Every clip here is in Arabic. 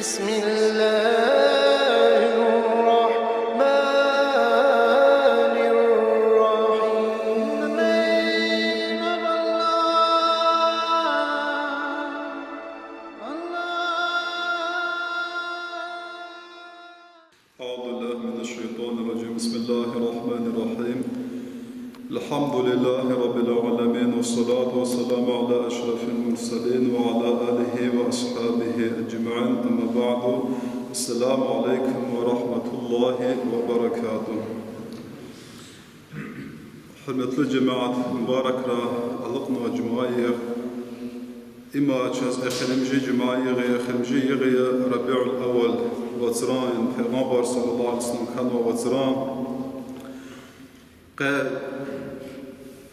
بسم الله الرحمن الرحيم. أعوذ بالله من الشيطان الرجيم. بسم الله الرحمن الرحيم. الحمد لله رب العالمين، والصلاة والسلام على أشرف المرسلين وعلى آله وأصحابه أجمعين. أما بعد، السلام عليكم ورحمة الله وبركاته. حرمة الجماعة مباركة ألقنا جمعية إما تشاز أخرمجي جمعية أخرمجي يغي ربيع الأول وزران پیغمبر صلى الله عليه وسلم كان وزران قال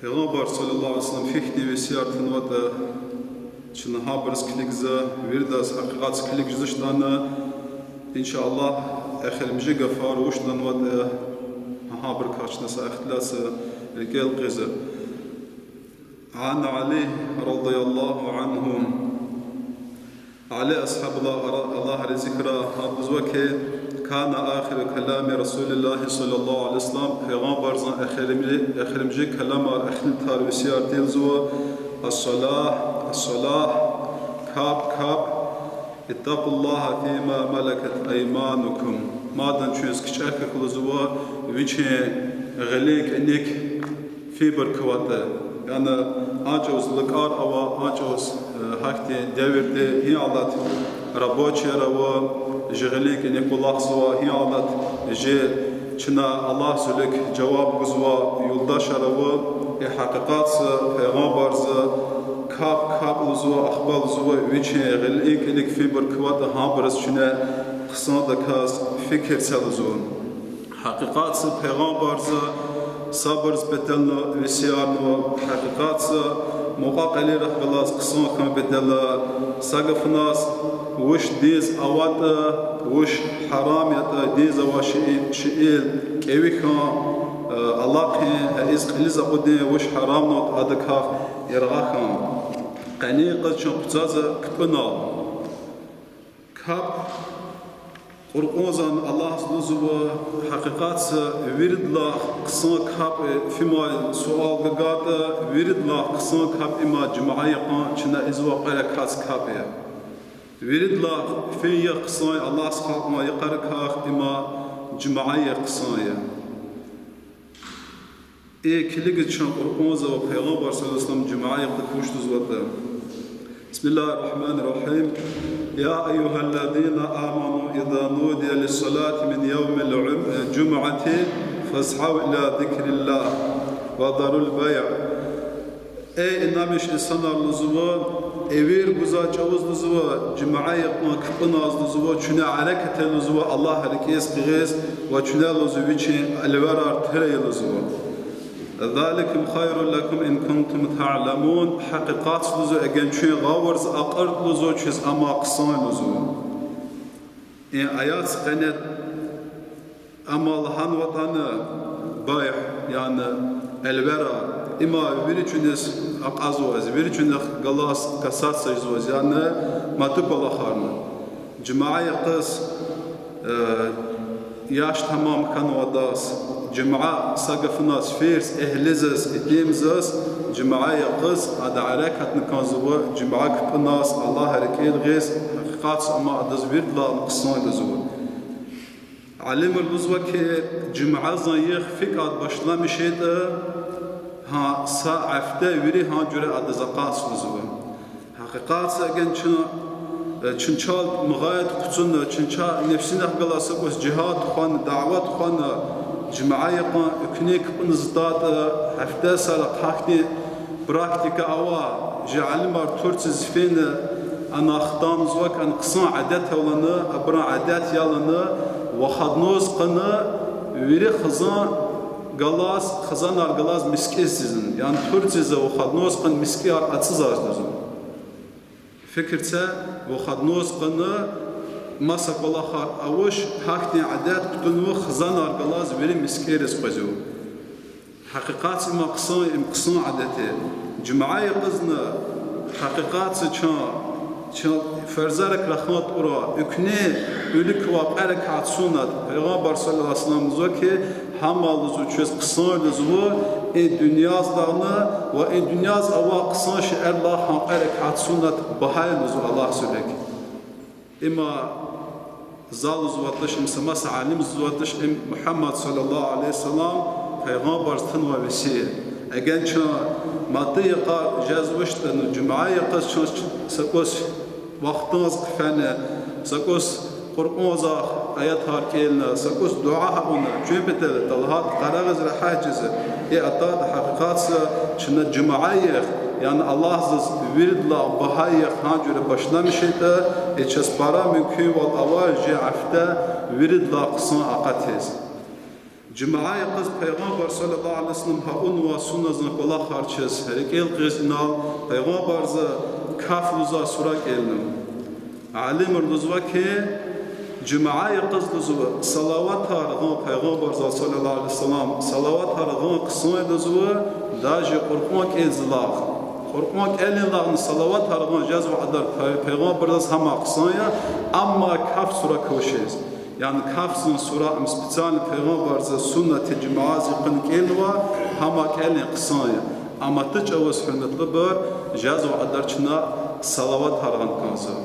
پیغمبر صلى الله عليه وسلم فيكني وسيارتن ودا شنها برس كليكزا ويرداس حقيقات كليك جزشتانا إن شاء الله أخرمجي غفار وشتن ودا ها بركاشنا سأختلاس القيل قزا عن علي رضي الله عنه على أصحاب الله ذكرى حافظوك كان آخر كلام رسول الله صلى الله عليه وسلم پیغمبر زن أخرمجي كلام أخل تاروسيار تلزوا الصلاة كاب اتقوا الله فيما ملكت أيمانكم مادن شوز كشاك كلزوا ويجه غليك انك في بركواته يعني أجوز لكار أو أجوز هكتي دورتي هي عادت ربوتشي روا جغليك إنك الله سوا هي عادت جي شنا الله سلك جواب جزوا يلداش روا حقيقات پیغمبر ز كاب لزوا أخبار لزوا ويجي غليك إنك في بركوات هم برس شنا قصان دكاس فكر سلزون حقيقات پیغمبر ز صبر بدلنا وسيارنا حقيقات مقاقلي رح بلاس قصان كم بدلا سقف ناس وش ديز أوات وش حرام يتا ديز أواش شئيل كيوي كان الله كان إز قليز أقودي وش حرام نوت أدكاف يرغاكم قني قد شن قتازة كتبنا كاب قرقوزان الله سلوزوا حقيقات ورد لا قصان كاب فيما سؤال قاعد ورد لا قصان كاب إما جماعي قان شنا إزوا قيل كاس كابيا ورد لا في قصان الله سبحانه ما يقرأ كاخ إما جماعي قصان كليك شان قرقوزا وبيغمبر صلى الله عليه وسلم جماعي قدكوش تزوده. بسم الله الرحمن الرحيم. يا أيها الذين آمنوا إذا نودي للصلاة من يوم الجمعة فاسعوا إلى ذكر الله وذروا البيع. أي إنامش إنسان اللزوة إير بزاج أوز لزوة جماعي كبناز لزوة شنا عركة لزوة الله هركيس قيس وشنا لزويتشي الورار تري لزوة. ذلكم خير لكم إن كنتم تعلمون حقيقات لزو أجنشين غاورز أقرد لزو چیز أما قصان لزو إن آيات قنت أما الهان وطن بايح يعني الورا إما بيرچونس أقازوز بيرچونس غلاس كسات سجزوز يعني ما تقبل خارنا جماعي قص ياش تمام كان وداس جماعة سقفناس فيرس إهلزس إديمزس جماعة يقص هذا علاقة نكازوا جماعة كبناس الله هركيل غيس حقيقات أما أدزبير لا نقصان لزوا علم الوزوة كي جماعة زيخ فكرة بشلا مشيت ها ساعفته وري ها جرى أدزقاس لزوا حقيقات أجن چنچال مغايت قصنا چنچا نفسنا قلاسة بس جهاد خان دعوات خان جماعي قان كنيك بنزداد هفته سال قاكني براكتيكا أوا جعل مار تورتز فين أنا أخدام زوك أن قصان عادات ولنا أبرا عادات يالنا وخدنوز قنا وري خزان قلاس خزان القلاس مسكيزن يعني تورتز وخدنوز قن مسكيار أتصاز لازم فكرته وخدنوز قنا مسك والله خار أوش حكني عادات كتنو خزان أرجلاز بري مسكيرس بجو حقيقات ما قصان عادته جماعي قزنا حقيقات شان فرزارك رخنات أورا إكني أولك وقارك عطسونات پیغمبر صلى الله عليه وسلم زوكي حمال زوجس قصان زو الدنيا زدانا والدنيا أوا قصان شعر الله قارك عطسونات بهاي زو الله سبحانه إما زال زواتش مسمى عالم زواتش محمد صلى الله عليه وسلم پیغمبر تنوا وسيل اگر چه ماده قا جزوشت الجمعه قص سقوس وقتاز قفنا سقوس قرآن زاخ آيات هاركيلنا سقوس دعاء هنا جنبت طلعات قراغز الحاجز أعطاد حقيقات شن الجمعه يعني الله زز ورد لا بهاي خانجر باشنا مشيتا اتشس بارا ممكن والأواج عفتا ورد لا قصان أقاتيز جمعه قص پیغمبر صلی الله علیه وسلم ها اون و سنت زنقلا خارچس هرکل قزنال پیغمبر ز کاف لزا سورا کلنم علم رضوا که جمعه قص لزوا صلوات هرغان پیغمبر صلی الله علیه وسلم صلوات هرغان قصای لزوا داج قرآن که زلاق قرآن که الله صلوات هرغان جزو عدل پیغمبر ز هم قصایا اما کاف سورا کوشیز يعني كافزن سورة سبيциальный پیغمبر ز سنة جماعة قن كيلوا هما كيلن قصايا أما تجاوز حرمت لبر جازو عدرچنا صلوات هرغان كانزا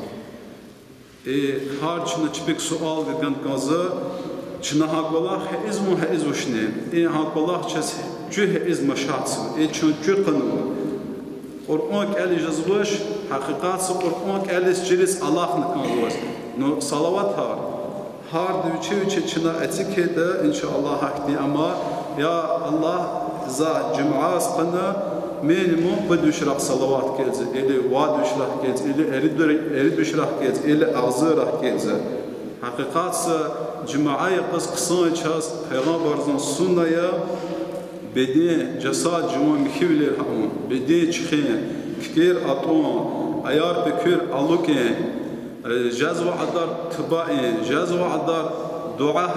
هارچنا چبك سؤال گن كانزا چنا هاقولا هئزمو شنين هاقولا چس جو هئزم شاتس چون جو قنوا قرآن كالي جزوش حقيقات قرآن كالي جريس الله نكانزوز نو صلوات هار هار دوچه چنا اتیکده انشاءالله حقی اما یا الله za cuma qana minimum بدوشرح صلوات كيز إلى وادوشرح كيز إلى أريدوشرح كيز إلى أغزرح كيز حقيقات جماعة قصان شاس پیغمبر زن سنة بدين جساد جمع مخيولر هم بدين چخين كير أطون أيار بكير ألوكين جزو عدار تبائين جزو عدار دعاء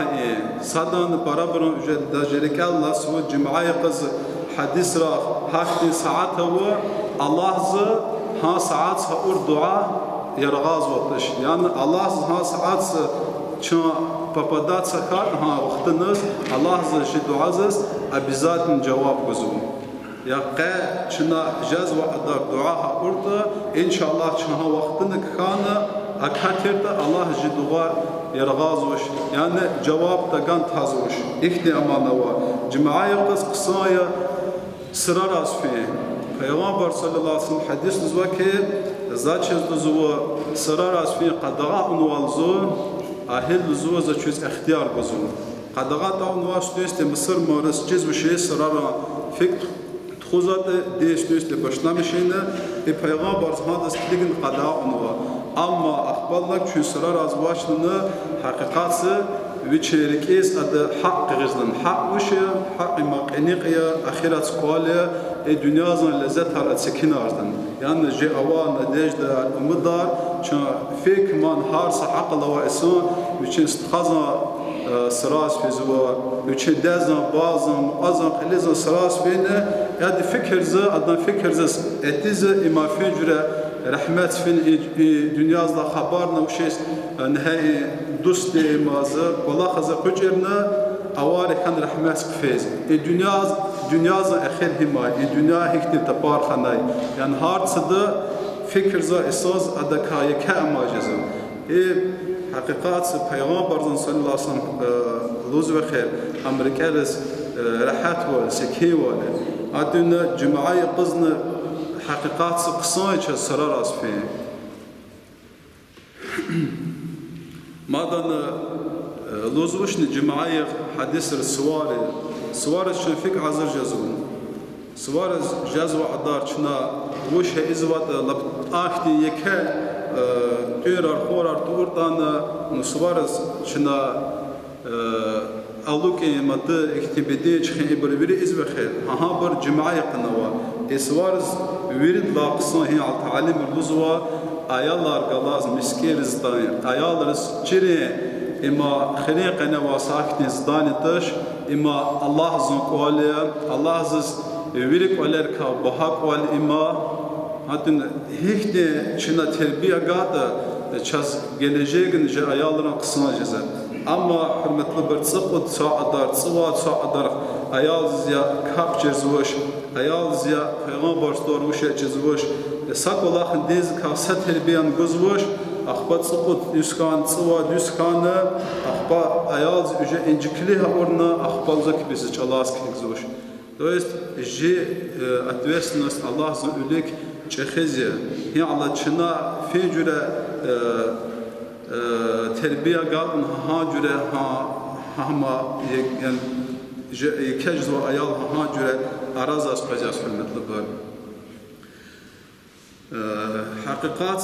صدان برابر دجرك الله سوى جماعة قص حديث را هفت ساعات هو الله ز ها ساعات هور دعاء يرغاز وقتش يعني الله ز ها ساعات شو بابدات سكر ها وقت الناس الله ز شي دعاء ز أبيزات جواب جزوم يا قا شنا جاز وقدر دعاء أرد إن شاء الله شنا وقتنا كان أكثر الله جدوا يرغازوش يعني جواب تجان تازوش إختي أمانة جماعة قصايا سرار أسفين پیغمبر صلى الله عليه وسلم حديث نزوا كه زاتشز نزوا سرار أسفين قدغاء نوالزو أهل نزوا زاتشز اختيار بزو قدغاء تاو نواش نيست مصر مارس جز وشي سرار فكر خوزات ديش نيست باشنامشينه پیغمبر هذا استلقن قدغاء نوا أما أخبارنا شو سرار أزواجنا حقيقات ويشاركيس هذا حق غزلن حق وشي حق مقنيقيا أخيرات قالة الدنيا زن لذات على سكين أرضن يعني جاء أوان دجدة المدار شو فيك من هارس حق الله وإسان ويشين استخزن سراس في زوا ويشين دزن بازن أزن خليزن سراس فينا يعني فكر ز أدنى فكر ز اتيز إما فجرة رحمت فين الدنيا زلا خبرنا وشيء نهاية دوست مازه والله خزر قجرنا أواري كان رحمت كفيز الدنيا ز أخير هما الدنيا هيك تبار خناي يعني هارد صدا فكر ز إساس أدكاي كأماجزم حقيقات پیغمبر صلى الله عليه وسلم لوز بخير أمريكا راحت ولا سكي ولا أدنى جماعة قزنا حقيقات قصايد سرار أسفين مادن لوزوشن جماعة حديث السواري سواري شنفيك عزر جزون سواري جزو عدار شنا وش إزوات لبتاختي يكا تيرار خورار تورتان نسواري شنا ألوكي مدة اكتبادي شخين إبربري إزبخير ها بر جماعة قنوا إسوارز ورد لاقصان هي على تعليم الوزوا أيالار قلاز مسكير زدان أيالرس جري إما خليقنا وساكتين زدان تش إما الله زن قوالي الله زز ورق ولركا بحق والإما hatun hihte çina terbiye gada çaz geleceğin je ayalına kısına ceza. Ama hürmetli bir sıkıt saadar, sıvat saadar ayal zya kap cezvoş, ayal zya peygamber storuş cezvoş. Sakolahın diz kasa terbiyen gözvoş. Ahbat sıkıt yüzkan, sıva yüzkanı, ahba ayal zya incikli orna ahbal zakibisi çalas kizvoş. То есть, же ответственность Allah за улик чехезия. И Allah чина феджуре тербия гадн ха джуре хама кежзва аял ха джуре араза спазяс хурметли бар. حقيقات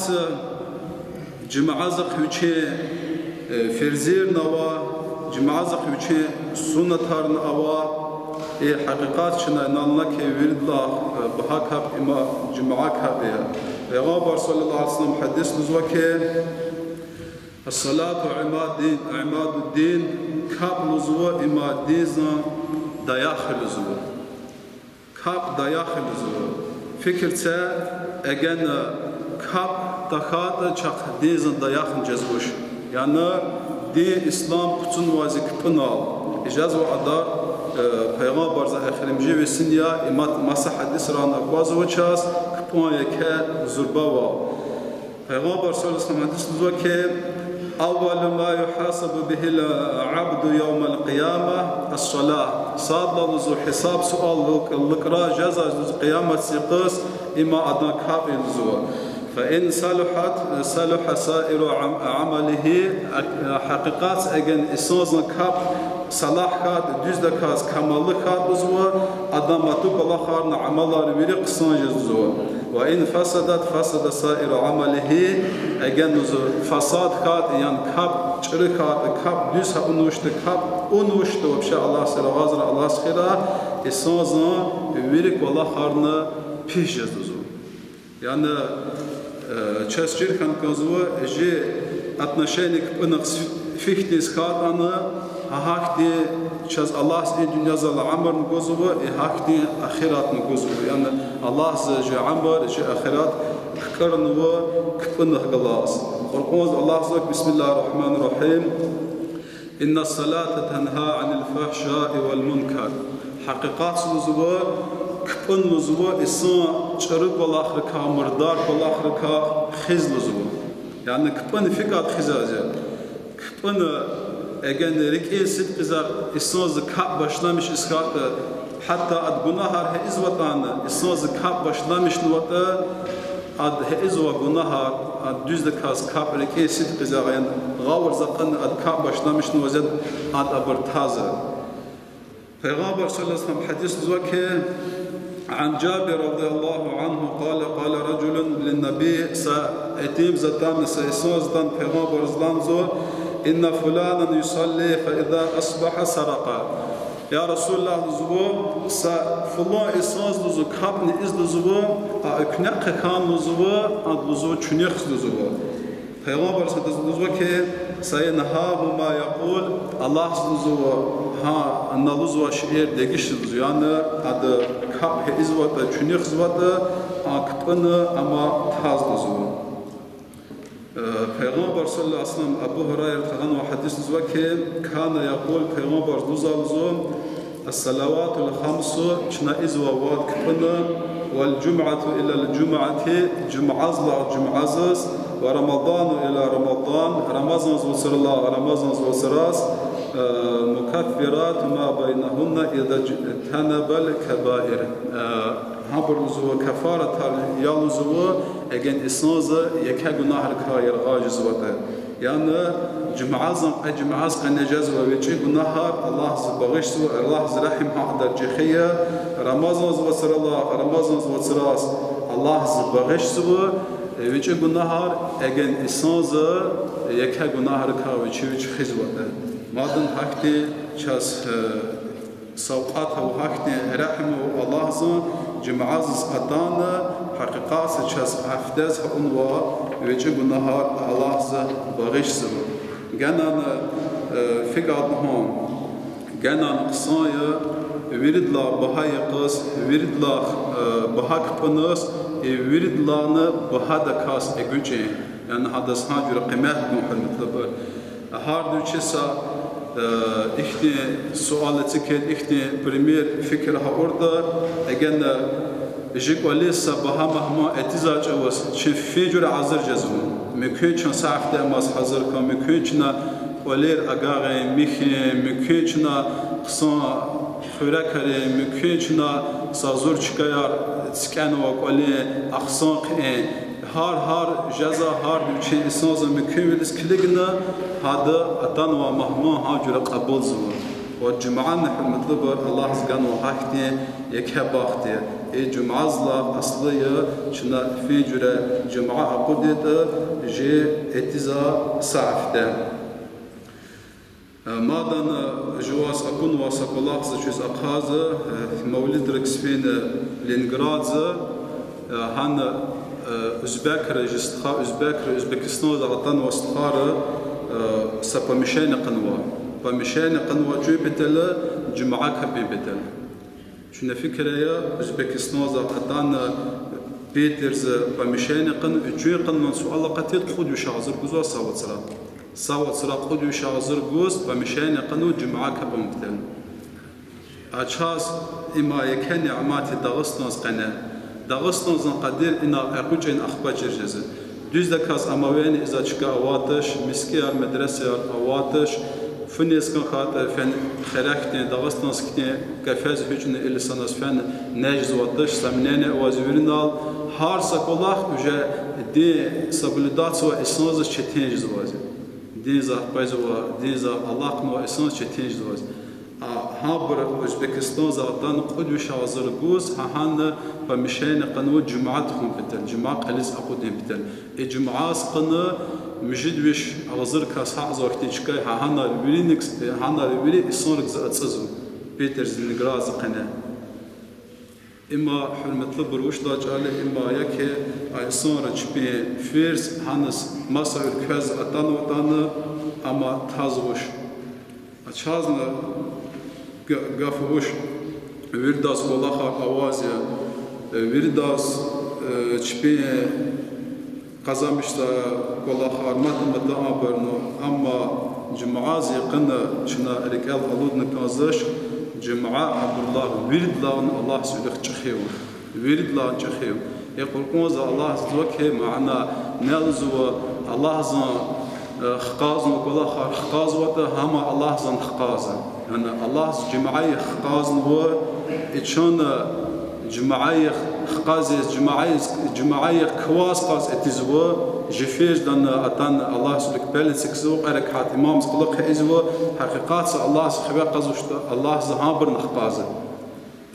جماعة خيوچه فرزير نوا جماعة خيوچه سنتار نوا حقيقات شنا نالك ورد الله بحكب إما جماعة كبير. پیغمبر صلى الله عليه وسلم حديث نزوك الصلاة عماد الدين كاب نزوه إما ديزا داخل نزوه كاب داخل نزوه فكر تا أجن كاب دخات چق ديزا داخل جزوش يعني دي إسلام كتن وازك بنال إجاز وعدار پیغمبر ز اخرمجی و سنیا امات مسح حدیث ران اقواز و چاس کپون یکه زربا و پیغمبر صلی الله علیه و حدیث نزو که اول ما يحاسب به العبد يوم القيامة الصلاة صاد لزو حساب سؤال لقرا جزا قيامة سيقص إما أدنى كاب لزو فإن صلح سائر عمله حقيقات أجن إسوزن كاب صلاح كات düz de kas kamallı kat uzva adamatuk Allah harna amallar veri qısan jezuzva ve in fasada sair amalihi egen uzu fasad kat yan kap çırı kap düz ha unuştu kap unuştu вообще Allah selavazra Allah khira isazan veri Allah harna piş jezuzva yani çesçir kan kazva je отношение к фихтис хатана هاكتي شاز الله سي دنيا زال عمر نقوزو هاكتي اخرات نقوزو يعني الله جي عمر جي اخرات كرنو كفن خلاص قرقوز الله زك بسم الله الرحمن الرحيم ان الصلاه تنهى عن الفحشاء والمنكر حقيقات زو كفن زو اسا چرق والله ركا مردار والله ركا خزل زو يعني كفن فكات خزازه كفن eğer rükû sit kızar isnoz kap başlamış iskat hatta ad günahar he izvatanı isnoz kap başlamış nuvata ad he izva günahar ad düzde kas kap rükû sit kızar yani gavur zaten ad kap başlamış nuvazet ad abartaza Peygamber sallallahu aleyhi ve sellem hadis zaki عن جابر رضي الله عنه قال رجل للنبي سأتيم زتان سيسوز زتان پیغمبر زلانزو إن فلانا يصلي فإذا أصبح سرقا يا رسول الله زبو فلان إساز لزو كابني إز لزو أكنق كان لزو أد لزو چنيخ لزو پیغمبر صلى الله عليه وسلم كي سينهاه ما يقول الله لزو ها أن لزو شعير دقش لزو يعني أد كاب إزوات چنيخ زوات أكبن أما تاز لزو پیغمبر صلی الله علیه و سلم ابو هريره تغنى حديث زوكي كان يقول پیغمبر دوزالزو الصلوات الخمس شنا ازوا واد كبنا والجمعه الى الجمعه جمعه ورمضان الى رمضان رمضان وصل الله رمضان وصراس مكفرات ما بينهن اذا اجتنب الكبائر هابرزو كفاره يالزو اجن اسنوزا يكا گناه كاير غاجز وته يعني جمعاز قنجاز ووجه گناه الله بغش الله رحم حق جخيه رمضان وصل الله رمضان وصراس الله بغش وجه گناه اجن اسنوزا يكا گناه كاوجه خزوته مادن حقتي چاس سوقات وحقتي رحم الله جمعاز أدانا حقيقات شاس أفداز هؤلاء ويجب النهار الله بغيش سب جنا فقدهم جنا قصايا ورد لا بهاي قص ورد لا بهاك بناس ورد لانه بهذا كاس اجوجي يعني هذا سناجر قيمات محمد هار دوچسا اختي سؤالتي كان اختي بريمير فكرها orada اجن جيك وليسا بها مهما اتزاج اوس شفيجر عذر جزم ممكن شن ساعه ماس حاضر كم ممكن شنا ولير اغاغي مخي ممكن شنا قصا خوركري ممكن شنا سازور چكيار سكان وقولي اخصاق هار جزا هار دوچي اساز ممكن اسكليغنا هذا اتان ومهما هاجر قبول زور والجمعة نحن مطلب الله سبحانه وحده يكباختي الجمعة زلا أصلية شنا في جرا جمعة عقدت جي اتزا صعفته مادن جواز أكون واسق الله سجوز أقاز مولد ركسفين لينغراد هن أزبك رجستخا أزبكستان دعطان واستخار سبمشين قنوة بمشان قنوة جو بتل جمعة كبي بتل شنو فكرة أوزبكستان زعتان بيترز بمشان قن جو قنون سؤال قتيل خود يشازر جوز ساوت سرا خود يشازر جوز بمشان قنو جمعة كبي بتل أشخاص إما يكن عمات داغستان قنا داغستان قدير إن أقوجين أخبار جرجز دوز دكاس أموين إذا شكا أواتش مسكير مدرسة أواتش فنيس كان خاطر فن خلاكتين داغستان سكتين كفاز هجن اللي سناس فن نجز واتش سمنين وازورينال هار ساكولاخ وجا دي سابلدات سوا اسناز چتين جزوازي دينزا بايزوا دينزا الله كنوا اسناز چتين جزوازي هابر أوزبكستان زادان قد وشازر جوز هان بمشين قنوة جمعة خون بتل جمعة قليز أقودين بتل الجمعة قنوة مجد وش غزر كاس حازر كتيشكاي هانا البرينكس هانا البري إصنرك زأتزو بيترز نجراز قناة إما حرمة لبروش لاجال إما يكى إصنرك بي فيرس هانس مسار كاز أتان وطان أما تازوش أشازنا قافوش ويرداس والله أوازيا ويرداس شبي قزامشتا والله متى أبرنو أما جمعازي قنا شنا رجال ألود نكازش جمعة عبد الله ورد لان الله سبحانه تشخيو ورد لان تشخيو يقول كونزا الله زوجه معنا نلزو الله زان خقاز وكلا خقاز وته هما الله زان خقاز يعني الله جمعي خقاز هو إتشان جمعي خقاز جمعي كواس قاز اتزوا جفيج دان أتان الله سلك بالسك زو قرك حات إمام سقلق إزوا حقيقات الله سخبا قازوش الله زهابر نخقاز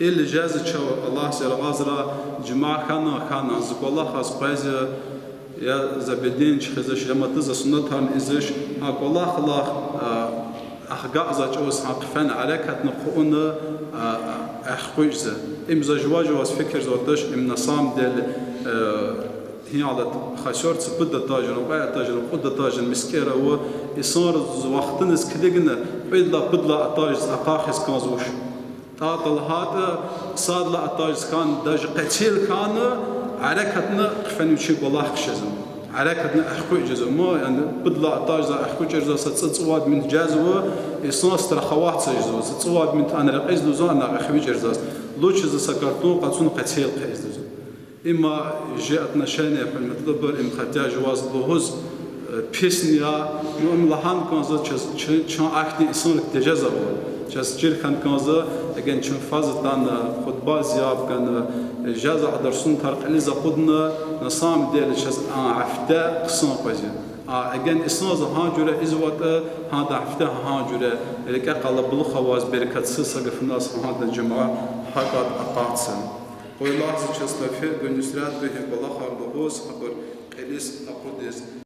اللي جاز شو الله سر غازرا جماعة كان زق الله خاص قاز يا زبدين شخزش لما تز سنتهم إزش هاك الله خلاق أخجع زاج أوس حقفن عليك هتنقون أخوجزه إمزا جواج واس فكر زودش إم نصام دل هي على خشورت سبد التاجر وبيع التاجر وقد التاجر مسكيرة هو يصير وقتنس كدقنا بدلا التاجر أقاخس كازوش تعطل هذا صار لا التاجر كان داج قتيل كان عركتنا قفن يشيك والله خشزم عركتنا أحكو جزء ما يعني بدلا التاجر أحكو جزء ستتصواد من جزء يصير استرخوات سجزء ستتصواد من أنا رقيز لزان أخوي جزء لوش إذا سكرتون قاتون قتيل قيز إما جاءتنا شانية في المطلب إم خطيا جواز بوز بيسنيا يوم لهان كانزا شان أكتي إنسان تجازا جاز جيل كان كانزا أجن شان فازتان خطبة زياب كان جازا عدرسون ترق إليزا قدنا نصام ديال جاز عفتا قصان قوزي أجن إنسان هاجورة إزوات هذا عفتا هاجورة لك أقل بالخواز بركة سلسلة في الناس هذا الجماعة حقات أقاطسن Koylar zıçasına fer gönüsrat ve hep Allah harda hoz haber elis akudez